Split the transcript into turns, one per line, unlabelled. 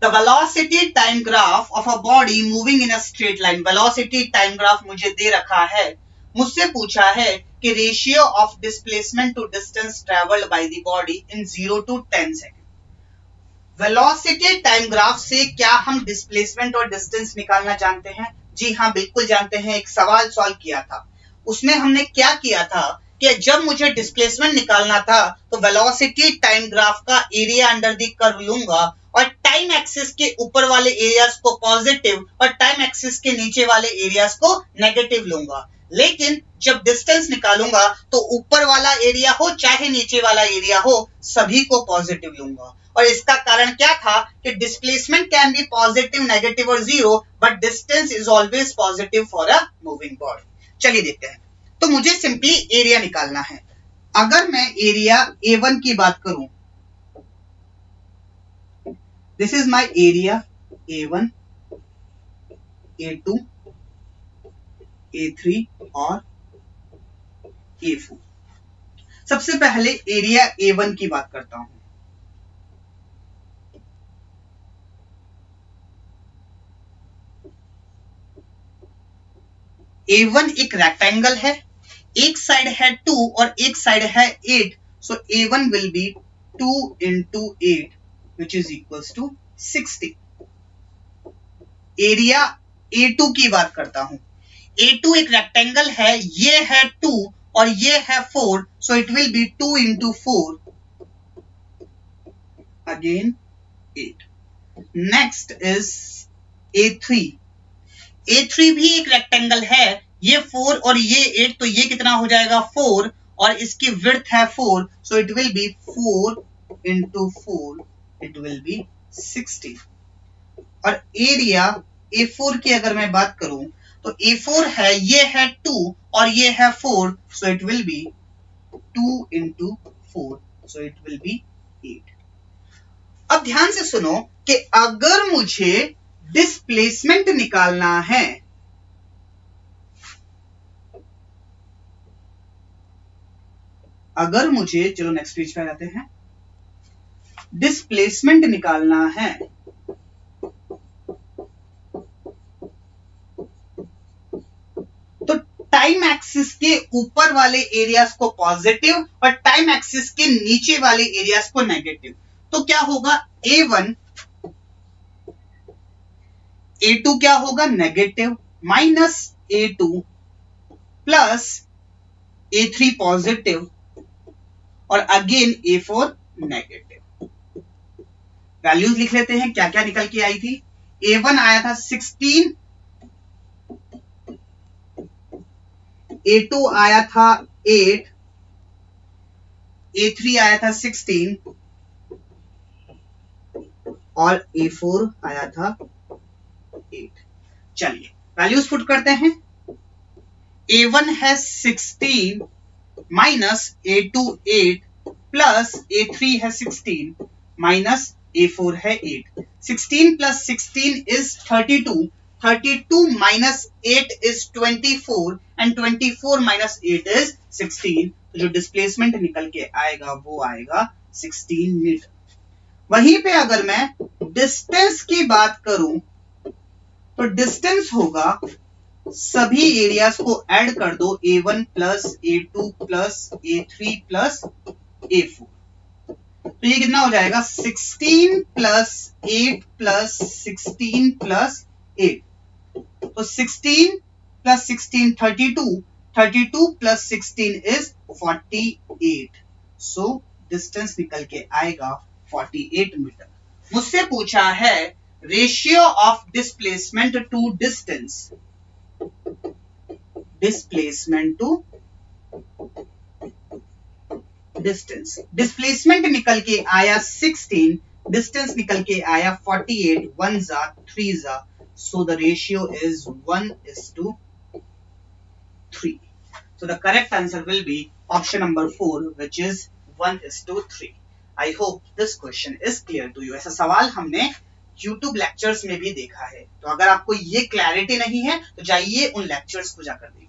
The velocity time graph of a body moving in a straight line. Velocity time graph मुझे दे रखा है, मुझसे पूछा है कि ratio of displacement to distance traveled by the body in 0 to 10 seconds. Velocity time graph से क्या हम displacement और distance निकालना जानते हैं? जी हाँ, बिल्कुल जानते हैं। एक सवाल सॉल्व किया था, उसमें हमने क्या किया था कि जब मुझे डिस्प्लेसमेंट निकालना था तो वेलोसिटी टाइम ग्राफ का एरिया अंडर द कर्व लूंगा और टाइम एक्सिस के ऊपर वाले एरियाज को पॉजिटिव और टाइम एक्सिस के नीचे वाले एरियाज को नेगेटिव लूंगा। लेकिन जब डिस्टेंस निकालूंगा तो ऊपर वाला एरिया हो चाहे नीचे वाला एरिया हो, सभी को पॉजिटिव लूंगा। और इसका कारण क्या था कि displacement can be positive, negative और zero, but distance is always positive for a moving body. चलिए देखते हैं। तो मुझे सिंपली एरिया निकालना है। अगर मैं एरिया A1 की बात करूं, this is my area A1, A2, A3 और A4। सबसे पहले एरिया A1 की बात करता हूं। A1 एक रेक्टेंगल है, एक साइड है 2 और एक साइड है 8, सो A1 will be 2 into 8 which is equals to 60। Area A2 की बात करता हूं। A2 एक रेक्टेंगल है, ये है 2 और ये है 4, so it will be 2 into 4 again 8। Next is A3। A3 भी एक रेक्टेंगल है, ये 4 और ये 8, तो ये कितना हो जाएगा 4 और इसकी विड्थ है 4, so it will be 4 into 4, it will be 60। और एरिया A4 की अगर मैं बात करूं तो A4 है, ये है 2 और ये है 4, so it will be 2 into 4, so it will be 8। अब ध्यान से सुनो कि अगर मुझे डिस्प्लेसमेंट निकालना है, अगर मुझे, चलो नेक्स्ट पेज पे आते हैं, डिस्प्लेसमेंट निकालना है तो टाइम एक्सिस के ऊपर वाले एरियाज को पॉजिटिव और टाइम एक्सिस के नीचे वाले एरियाज को नेगेटिव। तो क्या होगा, A1 A2 क्या होगा, negative, minus A2 plus A3 positive और अगेन A4 नेगेटिव। वैल्यूज लिख लेते हैं, क्या क्या निकल के आई थी। A1 आया था 16, A2 आया था 8, A3 आया था 16 और A4 आया था 8। चलिए वैल्यूज पुट करते हैं। A1 है 16 माइनस A2 8 प्लस A3 है 16 माइनस A4 है 8। 16 plus 16 is 32, 32 minus 8 is 24 and 24 minus 8 is 16। तो जो डिस्प्लेसमेंट निकल के आएगा वो आएगा 16 मीटर। वहीं पे अगर मैं डिस्टेंस की बात करूं तो डिस्टेंस होगा, सभी एरियाज को ऐड कर दो, A1 plus A2 plus A3 plus A4, तो ये कितना हो जाएगा 16 प्लस 8 प्लस 16 प्लस 8। तो 16 plus 16 32, 32 plus 16 is 48, so distance निकल के आएगा 48 मीटर। मुझसे पूछा है ratio of displacement to distance, displacement to distance. Displacement निकल के आया 16, डिस्टेंस निकल के आया 48, 1 जा 3 जा, so the ratio is 1:3। so the correct answer will be option number 4, which is 1:3। I hope this question is clear to you। ऐसा सवाल हमने YouTube लेक्चर्स में भी देखा है, तो अगर आपको ये क्लैरिटी नहीं है तो जाइए उन लेक्चर्स को जाकर देखिए।